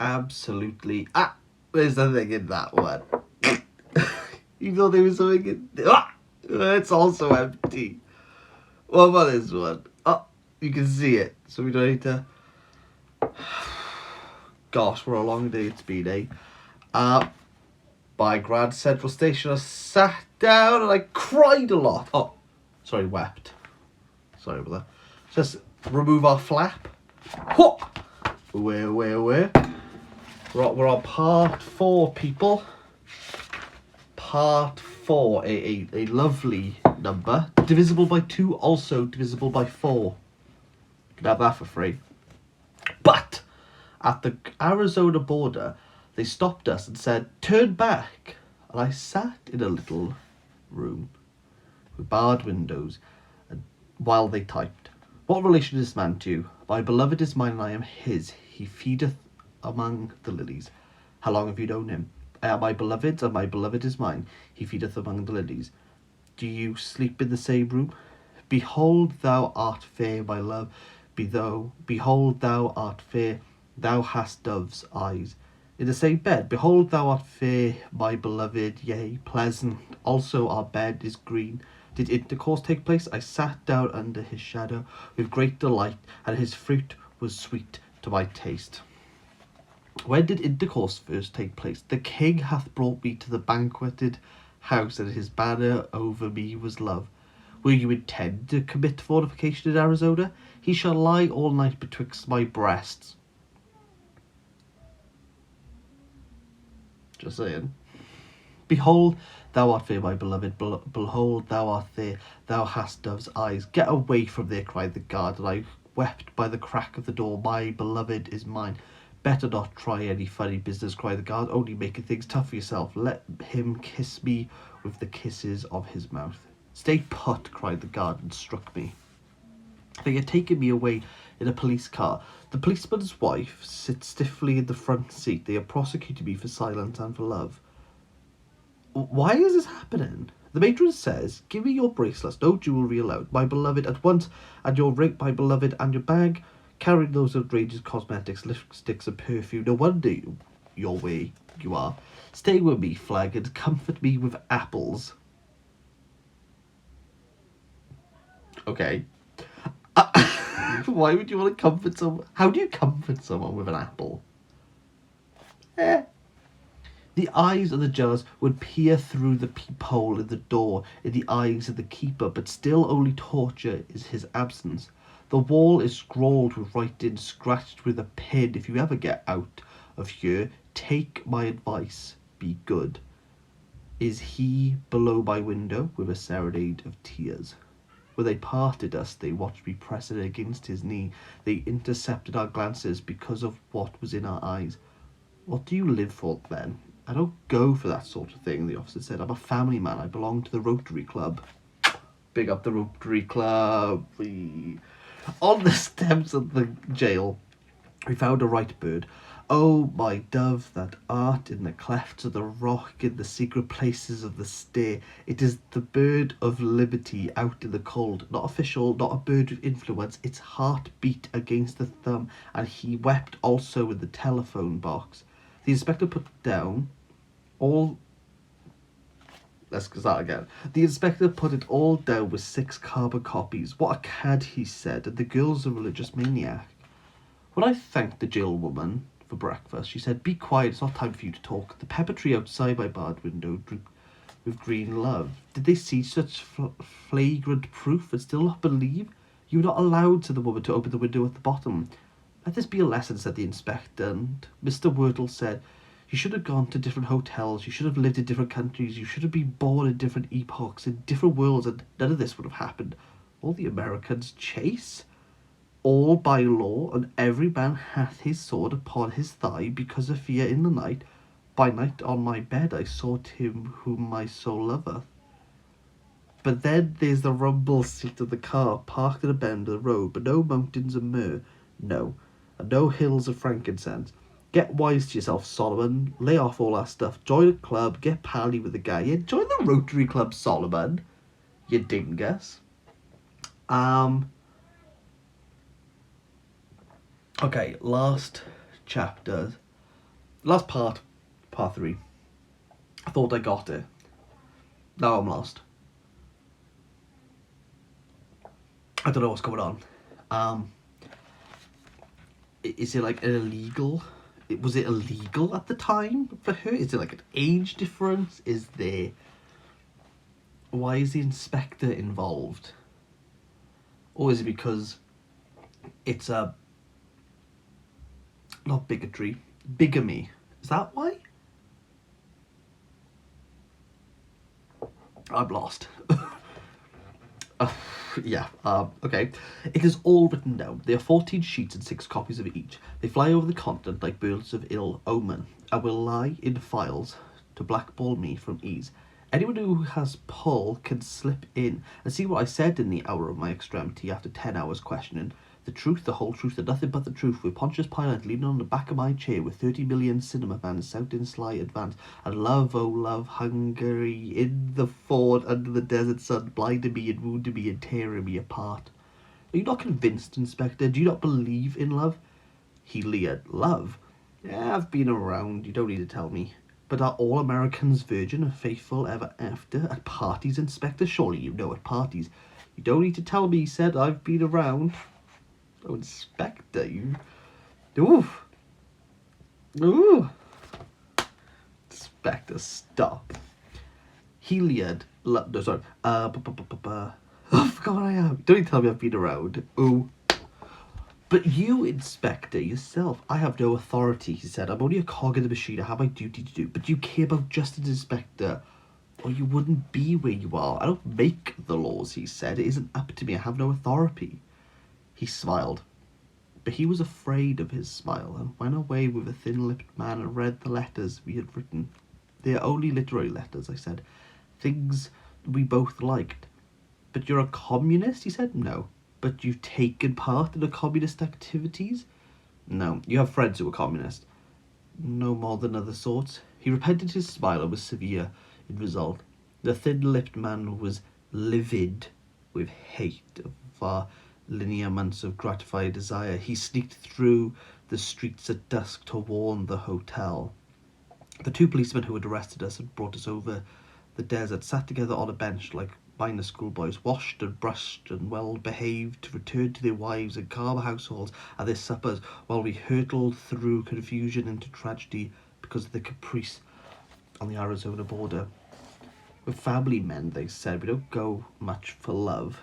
absolutely... there's nothing in that one. You thought there was something in... it's also empty. What about this one? Oh, you can see it, so we don't need to... Gosh, what a long day it's been, eh? By Grand Central Station, I sat down and I cried a lot. Oh, sorry, wept. Sorry about that. Just remove our flap. Whoop! Away. We're on part 4, people. Part 4, a lovely number. Divisible by 2, also divisible by 4. You can have that for free. But at the Arizona border, they stopped us and said, turn back. And I sat in a little room with barred windows while they typed. What relation is this man to you? My beloved is mine and I am his. He feedeth among the lilies. How long have you known him? I am my beloved's and my beloved is mine. He feedeth among the lilies. Do you sleep in the same room? Behold, thou art fair, my love. Behold, thou art fair. Thou hast dove's eyes. In the same bed, behold, thou art fair, my beloved, yea, pleasant. Also our bed is green. Did intercourse take place? I sat down under his shadow with great delight, and his fruit was sweet to my taste. When did intercourse first take place? The king hath brought me to the banqueted house, and his banner over me was love. Will you intend to commit fornication in Arizona? He shall lie all night betwixt my breasts. Just saying. Behold, thou art fair, my beloved. Behold, thou art there. Thou hast dove's eyes. Get away from there, cried the guard, and I wept by the crack of the door. My beloved is mine. Better not try any funny business, cried the guard. Only making things tough for yourself. Let him kiss me with the kisses of his mouth. Stay put, cried the guard, and struck me. They had taken me away in a police car. The policeman's wife sits stiffly in the front seat. They have prosecuted me for silence and for love. Why is this happening? The matron says, give me your bracelets, no jewellery allowed, my beloved, at once, and your ring, my beloved, and your bag, carrying those outrageous cosmetics, lipsticks, and perfume. No wonder your way you are. Stay with me, flag, and comfort me with apples. Okay. Why would you want to comfort someone? How do you comfort someone with an apple? The eyes of the judge would peer through the peephole in the door in the eyes of the keeper, but still only torture is his absence. The wall is scrawled with writing, scratched with a pen. If you ever get out of here, take my advice, be good. Is he below my window with a serenade of tears? When they parted us, they watched me pressing against his knee. They intercepted our glances because of what was in our eyes. What do you live for, then? I don't go for that sort of thing, the officer said. I'm a family man. I belong to the Rotary Club. Big up the Rotary Club. On the steps of the jail, we found a right bird. Oh, my dove, that art in the clefts of the rock, in the secret places of the stair. It is the bird of liberty out in the cold. Not official, not a bird with influence. Its heart beat against the thumb, and he wept also in the telephone box. The inspector put down all... Let's start again. The inspector put it all down with 6 carbon copies. What a cad, he said, and the girl's a religious maniac. When I thanked the jail woman for breakfast, she said, be quiet, it's not time for you to talk. The pepper tree outside my barred window drooped with green love. Did they see such flagrant proof and still not believe? You were not allowed, said the woman, to open the window at the bottom. Let this be a lesson, said the inspector, and Mr. Wordle said, you should have gone to different hotels, you should have lived in different countries, you should have been born in different epochs, in different worlds, and none of this would have happened. All the Americans chase, all by law, and every man hath his sword upon his thigh, because of fear in the night. By night on my bed I sought him whom my soul loveth. But then there's the rumble seat of the car, parked at a bend of the road, but no mountains of myrrh, no, and no hills of frankincense. Get wise to yourself, Solomon. Lay off all that stuff. Join a club. Get pally with the guy. Yeah, join the Rotary Club, Solomon. You dingus. Okay, last chapter. Last part 3. I thought I got it. Now I'm lost. I don't know what's going on. Is it like illegal? Was it illegal at the time for her? Is it like an age difference? Why is the inspector involved? Or is it because it's not bigotry, bigamy? Is that why? I'm lost. Okay. It is all written down. There are 14 sheets and 6 copies of each. They fly over the continent like birds of ill omen, and will lie in files to blackball me from ease. Anyone who has pull can slip in and see what I said in the hour of my extremity after 10 hours questioning. The truth, the whole truth, and nothing but the truth, with Pontius Pilate leaning on the back of my chair with 30 million cinema fans shouting sly advance, and love, oh love, Hungary, in the fort under the desert sun, blinding me and wounding me and tearing me apart. Are you not convinced, Inspector? Do you not believe in love? He leered. Love? Yeah, I've been around, you don't need to tell me. But are all Americans virgin and faithful ever after? At parties, Inspector? Surely you know at parties. You don't need to tell me, he said. I've been around. Oh, Inspector, you... Oof. Ooh. Inspector, stop. He leered. No, sorry. Oh, I forgot what I am. Don't you tell me I've been around. Ooh. But you, Inspector, yourself, I have no authority, he said. I'm only a cog in the machine. I have my duty to do. But you care about justice, Inspector, or you wouldn't be where you are. I don't make the laws, he said. It isn't up to me. I have no authority. He smiled. But he was afraid of his smile and went away with a thin-lipped man and read the letters we had written. They are only literary letters, I said. Things we both liked. But you're a communist, he said. No. But you've taken part in the communist activities? No. You have friends who are communist. No more than other sorts. He repented his smile and was severe in result. The thin-lipped man was livid with hate of our lineaments of gratified desire. He sneaked through the streets at dusk to warn the hotel. The 2 policemen who had arrested us and brought us over the desert sat together on a bench like minor schoolboys, washed and brushed and well behaved, to return to their wives and calm households and their suppers, while we hurtled through confusion into tragedy because of the caprice on the Arizona border. We're family men, they said. We don't go much for love.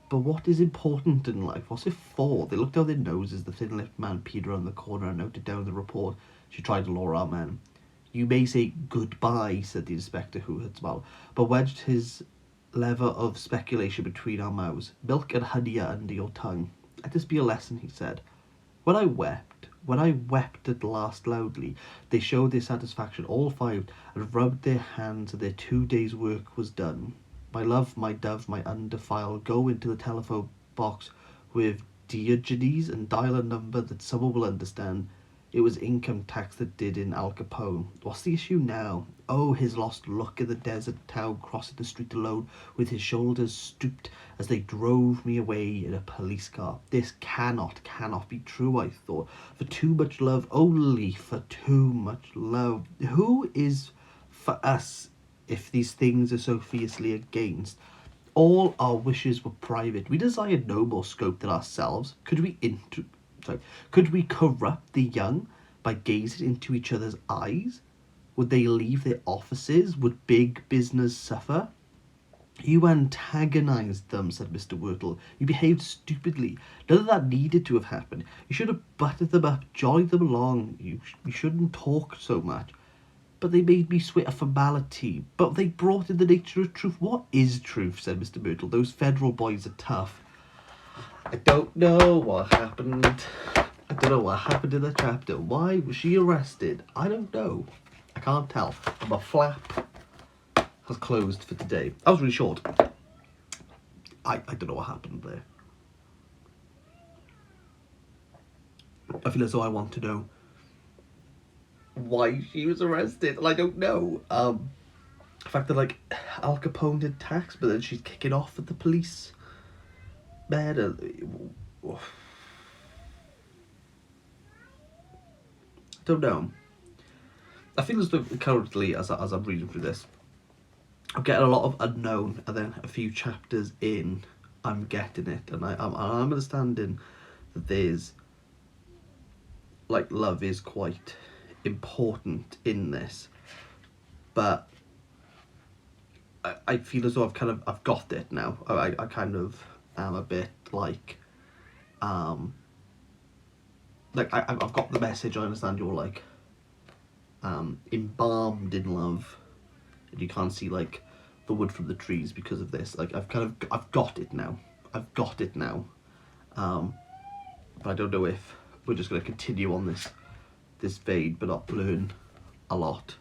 But what is important in life? What's it for? They looked down their noses. The thin-lipped man peered around the corner and noted down the report. She tried to lure our men. You may say goodbye, said the inspector, who had smiled, but wedged his lever of speculation between our mouths. Milk and honey are under your tongue. Let this be a lesson, he said. When I wept at last loudly, they showed their satisfaction, all 5, and rubbed their hands, and their 2 days' work was done. My love, my dove, my undefiled, go into the telephone box with Diogenes and dial a number that someone will understand. It was income tax that did in Al Capone. What's the issue now? Oh, his lost look in the desert town, crossing the street alone, with his shoulders stooped as they drove me away in a police car. This cannot be true, I thought. For too much love, only for too much love. Who is for us if these things are so fiercely against? All our wishes were private. We desired no more scope than ourselves. Could we corrupt the young by gazing into each other's eyes? Would they leave their offices? Would big business suffer? You antagonized them, said Mr. Wurtle. You behaved stupidly. None of that needed to have happened. You should have buttered them up, jollied them along. You shouldn't talk so much. But they made me swear a formality. But they brought in the nature of truth. What is truth, said Mr. Myrtle. Those federal boys are tough. I don't know what happened. I don't know what happened in the chapter. Why was she arrested? I don't know. I can't tell. And my flap has closed for today. That was really short. I don't know what happened there. I feel as though I want to know why she was arrested, and I don't know. The fact that like Al Capone did tax, but then she's kicking off at the police. Man, I don't know. I feel as though currently, as I'm reading through this, I'm getting a lot of unknown, and then a few chapters in, I'm getting it, and I'm understanding that there's, like, love is quite important in this, but I feel as though I've got it now. I kind of am a bit like I've got the message. I understand you're like embalmed in love, and you can't see like the wood from the trees because of this. Like I've got it now. I've got it now. But I don't know if we're just going to continue on this vein but not learn a lot.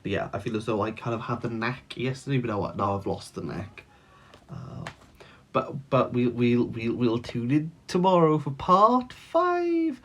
But yeah, I feel as though I kind of had the knack yesterday, but now I've lost the knack. But we'll tune in tomorrow for part 5